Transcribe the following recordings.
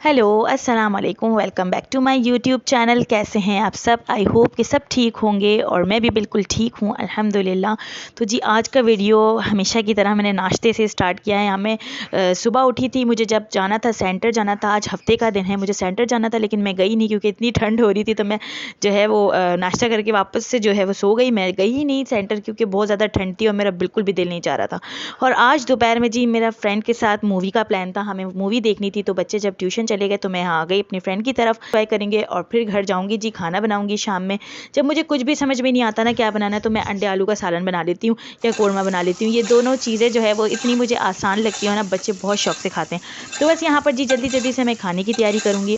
Hello अस्सलाम वालेकुम, welcome back to my YouTube channel. कैसे हैं आप सब? आई होप कि सब ठीक होंगे और मैं भी बिल्कुल ठीक हूँ अल्हम्दुलिल्लाह। तो जी आज का वीडियो हमेशा की तरह मैंने नाश्ते से स्टार्ट किया है। यहाँ मैं सुबह उठी थी, मुझे जब जाना था सेंटर जाना था, आज हफ्ते का दिन है, मुझे सेंटर जाना था लेकिन मैं गई नहीं क्योंकि इतनी ठंड हो रही थी। तो मैं जो है वो नाश्ता करके वापस से जो है वो सो गई। मैं गई ही नहीं सेंटर क्योंकि बहुत ज़्यादा ठंड थी और मेरा बिल्कुल भी दिल नहीं चाह रहा था। और आज दोपहर में जी मेरा फ्रेंड के साथ मूवी का प्लान था, हमें मूवी देखनी थी। तो बच्चे जब ट्यूशन चले गए तो मैं यहाँ आ गई अपनी फ्रेंड की तरफ। ट्राई करेंगे और फिर घर जाऊँगी जी, खाना बनाऊँगी शाम में। जब मुझे कुछ भी समझ में नहीं आता ना क्या बनाना है, तो मैं अंडे आलू का सालन बना लेती हूँ या कोरमा बना लेती हूँ। ये दोनों चीज़ें जो है वो इतनी मुझे आसान लगती है ना, बच्चे बहुत शौक से खाते हैं। तो बस यहाँ पर जी जल्दी जल्दी से मैं खाने की तैयारी करूँगी।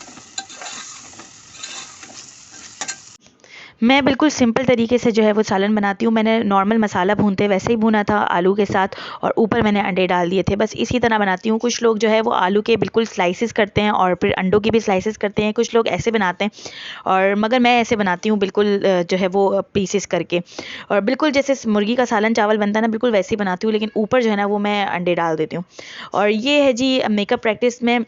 मैं बिल्कुल सिंपल तरीके से जो है वो सालन बनाती हूँ। मैंने नॉर्मल मसाला भूनते वैसे ही भूना था आलू के साथ, और ऊपर मैंने अंडे डाल दिए थे। बस इसी तरह बनाती हूँ। कुछ लोग जो है वो आलू के बिल्कुल स्लाइसेस करते हैं और फिर अंडों की भी स्लाइसेस करते हैं, कुछ लोग ऐसे बनाते हैं। और मगर मैं ऐसे बनाती हूँ बिल्कुल जो है वो पीसेस करके, और बिल्कुल जैसे मुर्गी का सालन चावल बनता है ना, बिल्कुल वैसे ही बनाती हूँ, लेकिन ऊपर जो है ना वो मैं अंडे डाल देती हूँ। और ये है जी मेकअप प्रैक्टिस में,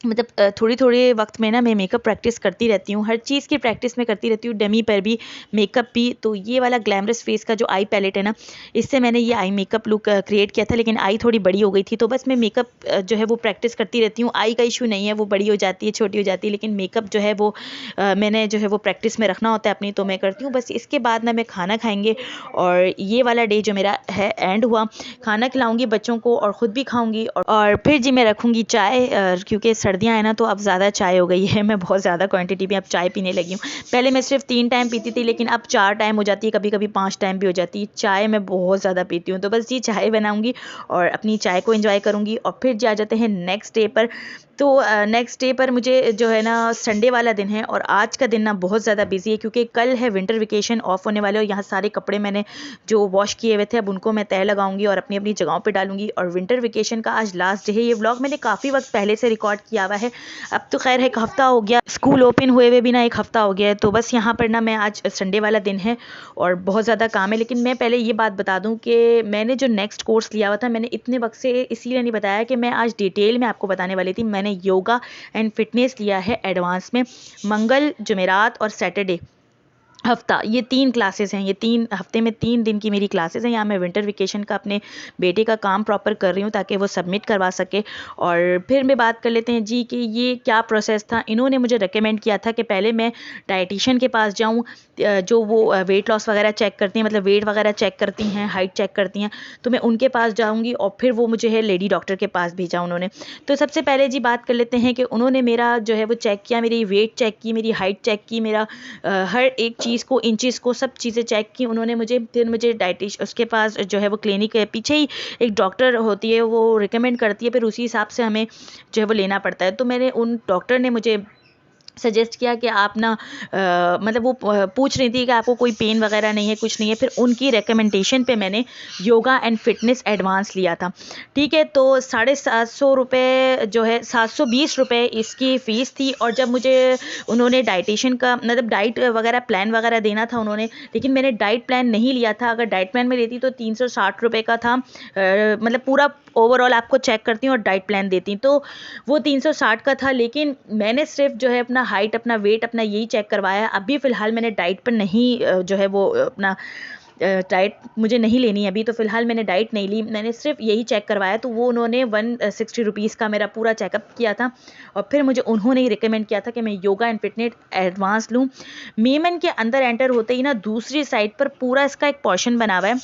मतलब थोड़ी थोड़ी वक्त में ना मैं मेकअप प्रैक्टिस करती रहती हूँ। हर चीज़ की प्रैक्टिस मैं करती रहती हूँ, डमी पर भी, मेकअप भी। तो ये वाला ग्लैमरस फेस का जो आई पैलेट है ना, इससे मैंने ये आई मेकअप लुक क्रिएट किया था, लेकिन आई थोड़ी बड़ी हो गई थी। तो बस मैं मेकअप जो है वो प्रैक्टिस करती रहती हूँ। आई का इशू नहीं है, वो बड़ी हो जाती है, छोटी हो जाती है, लेकिन मेकअप जो है वो मैंने जो है वो प्रैक्टिस में रखना होता है अपनी, तो मैं करती हूँ। बस इसके बाद ना मैं खाना खाएंगे और ये वाला डे जो मेरा है एंड हुआ। खाना खिलाऊंगी बच्चों को और ख़ुद भी खाऊंगी, और फिर जी मैं रखूँगी चाय, क्योंकि सर्दियाँ हैं ना, तो अब ज़्यादा चाय हो गई है। मैं बहुत ज़्यादा क्वांटिटी में अब चाय पीने लगी हूँ। पहले मैं सिर्फ 3 टाइम पीती थी, लेकिन अब 4 टाइम हो जाती है, कभी कभी 5 टाइम भी हो जाती है। चाय मैं बहुत ज़्यादा पीती हूँ। तो बस जी चाय बनाऊँगी और अपनी चाय को एंजॉय करूँगी, और फिर जा जाते हैं नेक्स्ट डे पर। तो नेक्स्ट डे पर मुझे जो है ना संडे वाला दिन है, और आज का दिन ना बहुत ज़्यादा बिजी है क्योंकि कल है विंटर वेकेशन ऑफ होने वाले। और यहाँ सारे कपड़े मैंने जो वॉश किए हुए थे, अब उनको मैं तय लगाऊंगी और अपनी अपनी जगहों पे डालूंगी। और विंटर वेकेशन का आज लास्ट डे है। ये व्लॉग मैंने काफ़ी वक्त पहले से रिकॉर्ड किया हुआ है। अब तो खैर एक हफ़्ता हो गया, स्कूल ओपन हुए हुए भी ना एक हफ़्ता हो गया है। तो बस यहाँ पर ना मैं आज संडे वाला दिन है और बहुत ज़्यादा काम है। लेकिन मैं पहले ये बात बता दूँ कि मैंने जो नेक्स्ट कोर्स लिया हुआ था, मैंने इतने वक्त से इसीलिए नहीं बताया कि मैं आज डिटेल में आपको बताने वाली थी। मैंने योगा एंड फिटनेस लिया है एडवांस में। मंगल, जुमेरात और सैटरडे हफ्ता, ये 3 क्लासेस हैं। ये 3 हफ्ते में 3 दिन की मेरी क्लासेस हैं। यहाँ मैं विंटर वेकेशन का अपने बेटे का काम प्रॉपर कर रही हूँ ताकि वो सबमिट करवा सके। और फिर मैं बात कर लेते हैं जी कि ये क्या प्रोसेस था। इन्होंने मुझे रेकमेंड किया था कि पहले मैं डाइटिशियन के पास जाऊँ, जो वो वेट लॉस वगैरह चेक करती हैं, मतलब वेट वगैरह चेक करती हैं, हाइट चेक करती हैं। तो मैं उनके पास जाऊँगी और फिर वो मुझे है लेडी डॉक्टर के पास भेजा उन्होंने। तो सबसे पहले जी बात कर लेते हैं कि उन्होंने मेरा जो है वो चेक किया, मेरी वेट चेक की, मेरी हाइट चेक की, मेरा हर एक चीज़ को, इंचेस को, सब चीज़ें चेक की उन्होंने मुझे। फिर मुझे डाइटिश उसके पास जो है वो क्लिनिक है, पीछे ही एक डॉक्टर होती है, वो रिकमेंड करती है, फिर उसी हिसाब से हमें जो है वो लेना पड़ता है। तो मैंने उन डॉक्टर ने मुझे सजेस्ट किया कि आप ना मतलब वो पूछ रही थी कि आपको कोई पेन वगैरह नहीं है, कुछ नहीं है। फिर उनकी रिकमेंडेशन पे मैंने योगा एंड फिटनेस एडवांस लिया था। ठीक है, तो 750 रुपये जो है, 720 रुपये इसकी फ़ीस थी। और जब मुझे उन्होंने डाइटिशियन का मतलब डाइट वगैरह प्लान वगैरह देना था उन्होंने, लेकिन मैंने डाइट प्लान नहीं लिया था। अगर डाइट प्लान में लेती तो 360 रुपये का था, मतलब पूरा ओवरऑल आपको चेक करती हूँ और डाइट प्लान देती, तो वो 360 का था। लेकिन मैंने सिर्फ जो है अपना हाइट, अपना वेट, अपना यही चेक करवाया। अभी फ़िलहाल मैंने डाइट पर नहीं जो है वो अपना डाइट मुझे नहीं लेनी है अभी, तो फ़िलहाल मैंने डाइट नहीं ली, मैंने सिर्फ यही चेक करवाया। तो वो उन्होंने 160 रुपीज़ का मेरा पूरा चेकअप किया था। और फिर मुझे उन्होंने ही रिकमेंड किया था कि मैं योगा एंड फिटनेस एडवांस लूँ। मेमन के अंदर एंटर होते ही ना दूसरी साइड पर पूरा इसका एक पोर्शन बना हुआ है,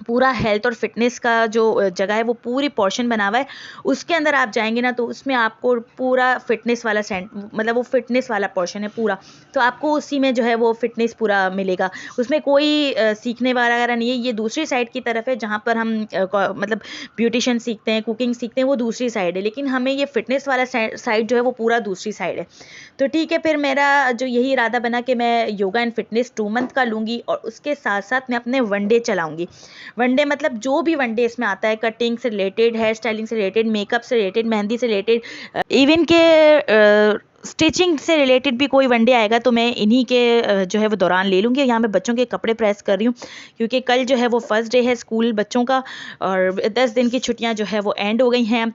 पूरा हेल्थ और फिटनेस का जो जगह है वो पूरी पोर्शन बना हुआ है। उसके अंदर आप जाएंगे ना, तो उसमें आपको पूरा फिटनेस वाला मतलब वो फिटनेस वाला पोर्शन है पूरा। तो आपको उसी में जो है वो फिटनेस पूरा मिलेगा। उसमें कोई सीखने वगैरह नहीं है। ये दूसरी साइड की तरफ है जहाँ पर हम मतलब ब्यूटिशियन सीखते हैं, कुकिंग सीखते हैं, वो दूसरी साइड है। लेकिन हमें ये फिटनेस वाला साइड जो है वो पूरा दूसरी साइड है। तो ठीक है, फिर मेरा जो यही इरादा बना कि मैं योगा एंड फिटनेस 2 मंथ का लूँगी, और उसके साथ साथ मैं अपने वनडे चलाऊँगी। वनडे मतलब जो भी वनडे इसमें आता है, कटिंग से रिलेटेड, हेयर स्टाइलिंग से रिलेटेड, मेकअप से रिलेटेड, मेहंदी से रिलेटेड, इवन के स्टिचिंग से रिलेटेड भी कोई वनडे आएगा तो मैं इन्हीं के जो है वो दौरान ले लूँगी। यहाँ मैं बच्चों के कपड़े प्रेस कर रही हूँ क्योंकि कल जो है वो फर्स्ट डे है स्कूल बच्चों का, और 10 दिन की छुट्टियाँ जो है वो एंड हो गई हैं।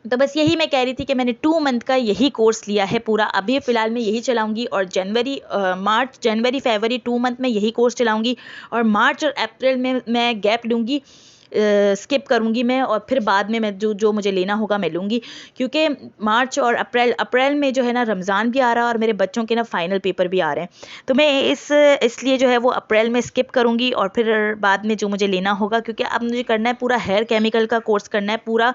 तो बस यही मैं कह रही थी कि मैंने 2 मंथ का यही कोर्स लिया है पूरा, अभी फ़िलहाल मैं यही चलाऊँगी और जनवरी फरवरी 2 मंथ में यही कोर्स चलाऊँगी और मार्च और अप्रैल में मैं गैप लूँगी, स्किप करूँगी मैं, और फिर बाद में मैं जो मुझे लेना होगा मैं लूँगी, क्योंकि मार्च और अप्रैल में जो है ना रमज़ान भी आ रहा है और मेरे बच्चों के ना फ़ाइनल पेपर भी आ रहे हैं। तो मैं इसलिए जो है वो अप्रैल में स्किप करूँगी और फिर बाद में जो मुझे लेना होगा, क्योंकि अब मुझे करना है पूरा हेयर केमिकल का कोर्स करना है, पूरा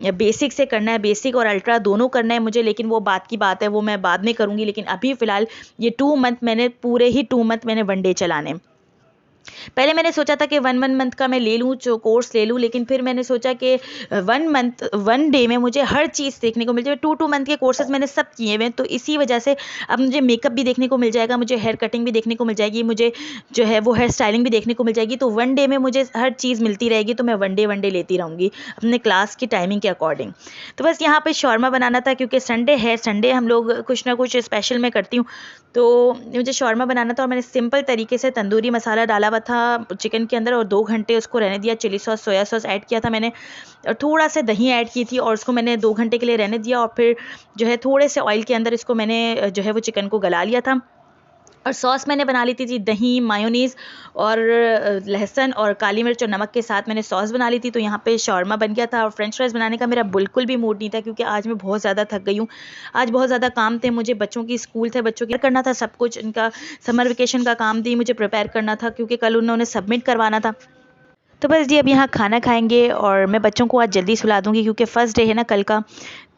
बेसिक से करना है, बेसिक और अल्ट्रा दोनों करना है मुझे, लेकिन वो बात की बात है, वो मैं बाद में करूँगी। लेकिन अभी फ़िलहाल ये 2 मंथ मैंने पूरे ही 2 मंथ मैंने वन डे चलाने। पहले मैंने सोचा था कि 1 मंथ का मैं ले लूँ, जो कोर्स ले लूँ, लेकिन फिर मैंने सोचा कि 1 डे में मुझे हर चीज़ देखने को मिल जाए। 2 मंथ के कोर्सेज़ मैंने सब किए हुए हैं, तो इसी वजह से अब मुझे मेकअप भी देखने को मिल जाएगा, मुझे हेयर कटिंग भी देखने को मिल जाएगी, मुझे जो है वो हेयर स्टाइलिंग भी देखने को मिल जाएगी। तो 1 डे में मुझे हर चीज़ मिलती रहेगी, तो मैं वन डे लेती रहूँगी अपने क्लास की टाइमिंग के अकॉर्डिंग। तो बस यहाँ पे शौरमा बनाना था, क्योंकि संडे है, संडे हम लोग कुछ ना कुछ स्पेशल मैं करती हूँ, तो मुझे शौरमा बनाना था और मैंने सिंपल तरीके से तंदूरी मसाला डाला हुआ था चिकन के अंदर और 2 घंटे उसको रहने दिया। Chilli sauce, soya sauce add किया था मैंने और थोड़ा सा दही ऐड की थी और उसको मैंने 2 घंटे के लिए रहने दिया और फिर जो है थोड़े से ऑयल के अंदर इसको मैंने जो है वो चिकन को गला लिया था। और सॉस मैंने बना ली थी दही, मायोनीज़ और लहसुन और काली मिर्च और नमक के साथ मैंने सॉस बना ली थी। तो यहाँ पे शौरमा बन गया था और फ्रेंच फ्राइज़ बनाने का मेरा बिल्कुल भी मूड नहीं था, क्योंकि आज मैं बहुत ज़्यादा थक गई हूँ। आज बहुत ज़्यादा काम थे मुझे, बच्चों की स्कूल थे, बच्चों की करना था सब कुछ, इनका समर वेकेशन का काम भी मुझे प्रिपेयर करना था, क्योंकि कल उन्होंने सबमिट करवाना था। तो बस जी अब यहाँ खाना खाएँगे और मैं बच्चों को आज जल्दी सुला दूँगी, क्योंकि फ़र्स्ट डे है ना कल का।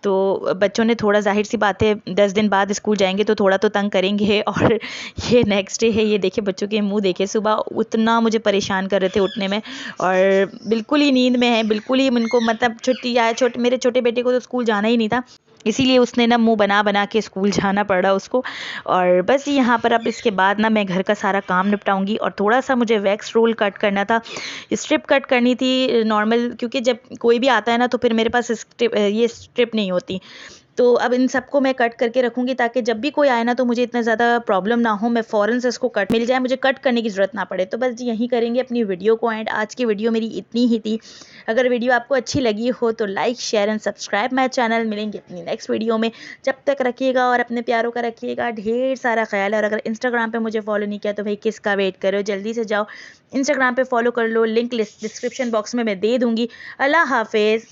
तो बच्चों ने थोड़ा, ज़ाहिर-सी बात है 10 दिन बाद स्कूल जाएँगे तो थोड़ा तो तंग करेंगे और ये नेक्स्ट डे है, ये देखिए बच्चों के मुँह देखिए, सुबह उतना मुझे परेशान कर रहे थे उठने में और बिल्कुल ही नींद में हैं, बिल्कुल ही उनको मतलब छुट्टी या मेरे छोटे बेटे को तो स्कूल जाना ही नहीं था। इसीलिए उसने ना मुँह बना के स्कूल जाना पड़ा उसको। और बस यहाँ पर अब इसके बाद ना मैं घर का सारा काम निपटाऊँगी और थोड़ा-सा मुझे वैक्स रोल कट करना था, स्ट्रिप कट करनी थी नॉर्मल, क्योंकि जब कोई भी आता है ना तो फिर मेरे पास ये स्ट्रिप नहीं होती। तो अब इन सबको मैं कट करके रखूँगी, ताकि जब भी कोई आए ना तो मुझे इतना ज़्यादा प्रॉब्लम ना हो, मैं फ़ौरन से इसको कट मिल जाए, मुझे कट करने की ज़रूरत ना पड़े। तो बस जी यहीं करेंगे अपनी वीडियो को एंड। आज की वीडियो मेरी इतनी ही थी। अगर वीडियो आपको अच्छी लगी हो तो like, share and subscribe my channel. मिलेंगे अपनी नेक्स्ट वीडियो में, जब तक रखिएगा और अपने प्यारों का रखिएगा ढेर सारा ख्याल है। और अगर इंस्टाग्राम पे मुझे फॉलो नहीं किया तो भाई किसका वेट कर रहे हो, जल्दी से जाओ इंस्टाग्राम पे फॉलो कर लो, लिंक डिस्क्रिप्शन बॉक्स में मैं दे दूँगी। अल्लाह हाफ़िज़।